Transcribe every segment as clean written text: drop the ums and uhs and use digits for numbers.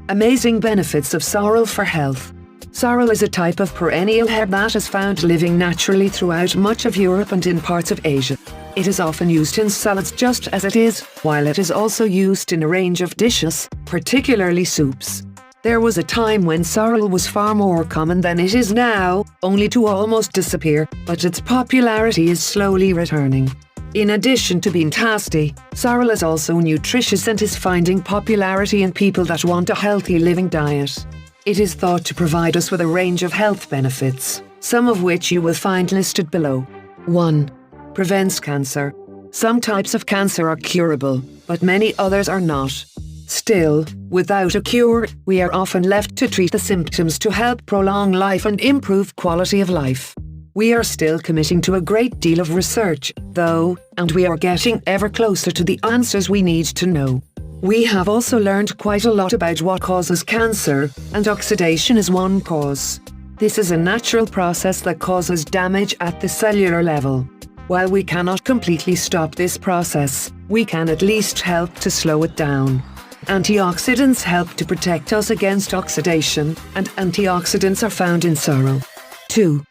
Amazing benefits of sorrel for health. Sorrel is a type of perennial herb that is found living naturally throughout much of Europe and in parts of Asia. It is often used in salads just as it is, while it is also used in a range of dishes, particularly soups. There was a time when sorrel was far more common than it is now, only to almost disappear, but its popularity is slowly returning. In addition to being tasty, sorrel is also nutritious and is finding popularity in people that want a healthy living diet. It is thought to provide us with a range of health benefits, some of which you will find listed below. 1. Prevents cancer. Some types of cancer are curable, but many others are not. Still, without a cure, we are often left to treat the symptoms to help prolong life and improve quality of life. We are still committing to a great deal of research, though, and we are getting ever closer to the answers we need to know. We have also learned quite a lot about what causes cancer, and oxidation is one cause. This is a natural process that causes damage at the cellular level. While we cannot completely stop this process, we can at least help to slow it down. Antioxidants help to protect us against oxidation, and antioxidants are found in sorrel. 2.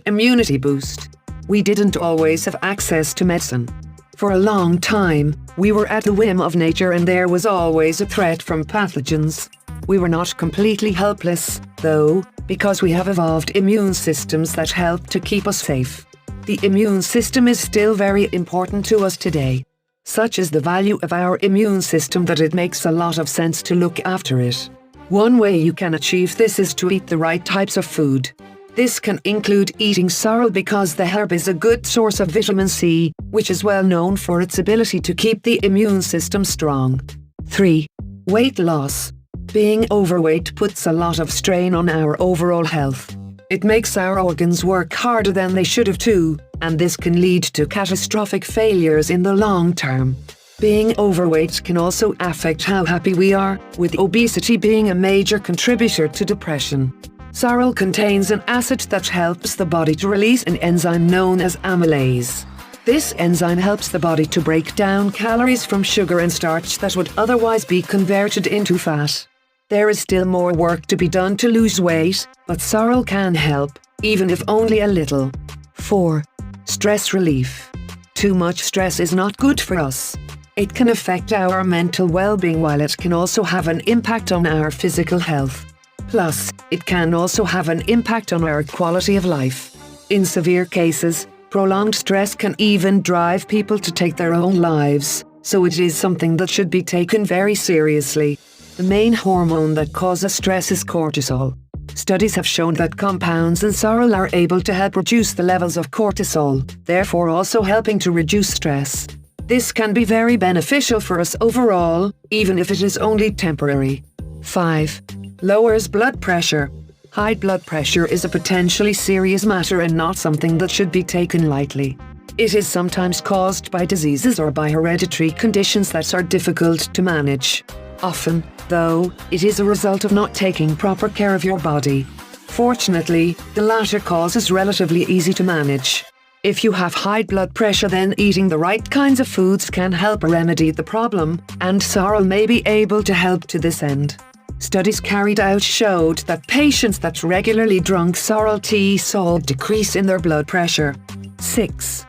Immunity boost. We didn't always have access to medicine. For a long time, we were at the whim of nature and there was always a threat from pathogens. We were not completely helpless, though, because we have evolved immune systems that help to keep us safe. The immune system is still very important to us today. Such is the value of our immune system that it makes a lot of sense to look after it. One way you can achieve this is to eat the right types of food. This can include eating sorrel because the herb is a good source of vitamin C, which is well known for its ability to keep the immune system strong. 3. Weight loss. Being overweight puts a lot of strain on our overall health. It makes our organs work harder than they should have too, and this can lead to catastrophic failures in the long term. Being overweight can also affect how happy we are, with obesity being a major contributor to depression. Sorrel contains an acid that helps the body to release an enzyme known as amylase. This enzyme helps the body to break down calories from sugar and starch that would otherwise be converted into fat. There is still more work to be done to lose weight, but sorrel can help, even if only a little. 4. Stress relief. Too much stress is not good for us. It can affect our mental well-being while it can also have an impact on our physical health. Plus, it can also have an impact on our quality of life. In severe cases, prolonged stress can even drive people to take their own lives, so it is something that should be taken very seriously. The main hormone that causes stress is cortisol. Studies have shown that compounds in sorrel are able to help reduce the levels of cortisol, therefore also helping to reduce stress. This can be very beneficial for us overall, even if it is only temporary. 5. Lowers blood pressure. High blood pressure is a potentially serious matter and not something that should be taken lightly. It is sometimes caused by diseases or by hereditary conditions that are difficult to manage. Often, though, it is a result of not taking proper care of your body. Fortunately, the latter cause is relatively easy to manage. If you have high blood pressure, then eating the right kinds of foods can help remedy the problem, and sorrel may be able to help to this end. Studies carried out showed that patients that regularly drank sorrel tea saw a decrease in their blood pressure. 6.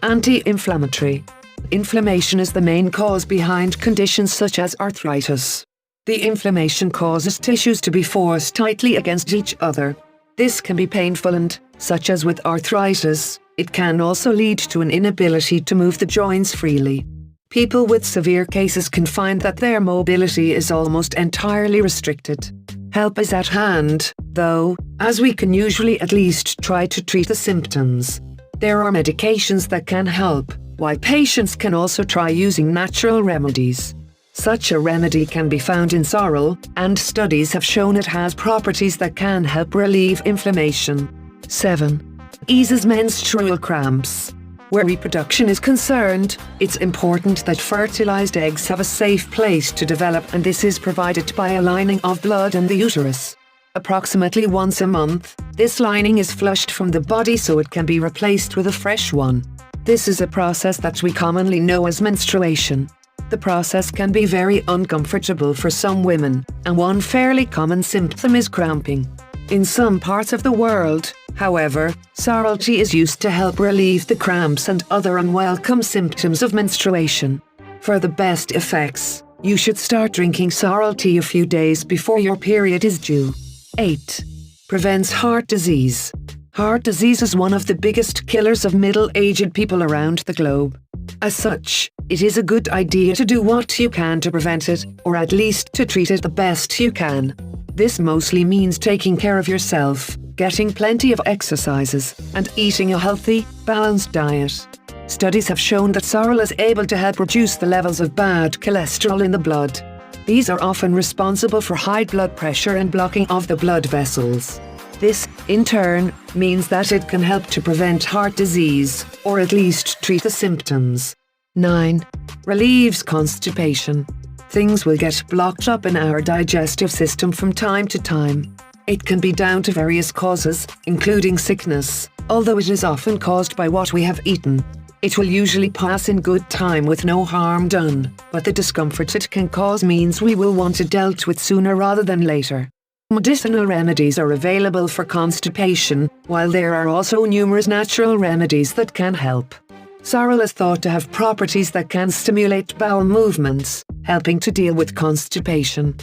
Anti-inflammatory. Inflammation is the main cause behind conditions such as arthritis. The inflammation causes tissues to be forced tightly against each other. This can be painful and, such as with arthritis, it can also lead to an inability to move the joints freely. People with severe cases can find that their mobility is almost entirely restricted. Help is at hand, though, as we can usually at least try to treat the symptoms. There are medications that can help, while patients can also try using natural remedies. Such a remedy can be found in sorrel, and studies have shown it has properties that can help relieve inflammation. 7. Eases menstrual cramps. Where reproduction is concerned, it's important that fertilized eggs have a safe place to develop, and this is provided by a lining of blood in the uterus. Approximately once a month, this lining is flushed from the body so it can be replaced with a fresh one. This is a process that we commonly know as menstruation. The process can be very uncomfortable for some women, and one fairly common symptom is cramping. In some parts of the world, however, sorrel tea is used to help relieve the cramps and other unwelcome symptoms of menstruation. For the best effects, you should start drinking sorrel tea a few days before your period is due. 8. Prevents heart disease. Heart disease is one of the biggest killers of middle-aged people around the globe. As such, it is a good idea to do what you can to prevent it, or at least to treat it the best you can. This mostly means taking care of yourself, getting plenty of exercises, and eating a healthy, balanced diet. Studies have shown that sorrel is able to help reduce the levels of bad cholesterol in the blood. These are often responsible for high blood pressure and blocking of the blood vessels. This, in turn, means that it can help to prevent heart disease, or at least treat the symptoms. 9. Relieves constipation. Things will get blocked up in our digestive system from time to time. It can be down to various causes, including sickness, although it is often caused by what we have eaten. It will usually pass in good time with no harm done, but the discomfort it can cause means we will want it dealt with sooner rather than later. Medicinal remedies are available for constipation, while there are also numerous natural remedies that can help. Sorrel is thought to have properties that can stimulate bowel movements, helping to deal with constipation.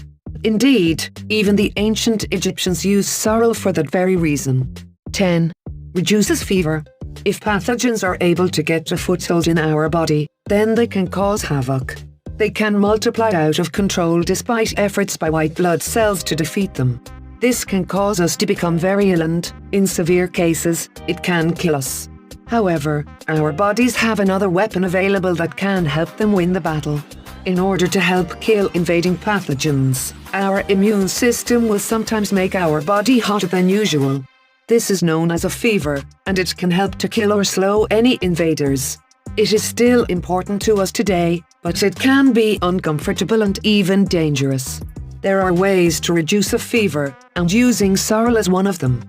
Indeed, even the ancient Egyptians used sorrel for that very reason. 10. Reduces fever. If pathogens are able to get a foothold in our body, then they can cause havoc. They can multiply out of control despite efforts by white blood cells to defeat them. This can cause us to become very ill and, in severe cases, it can kill us. However, our bodies have another weapon available that can help them win the battle. In order to help kill invading pathogens, our immune system will sometimes make our body hotter than usual. This is known as a fever, and it can help to kill or slow any invaders. It is still important to us today, but it can be uncomfortable and even dangerous. There are ways to reduce a fever, and using sorrel is one of them.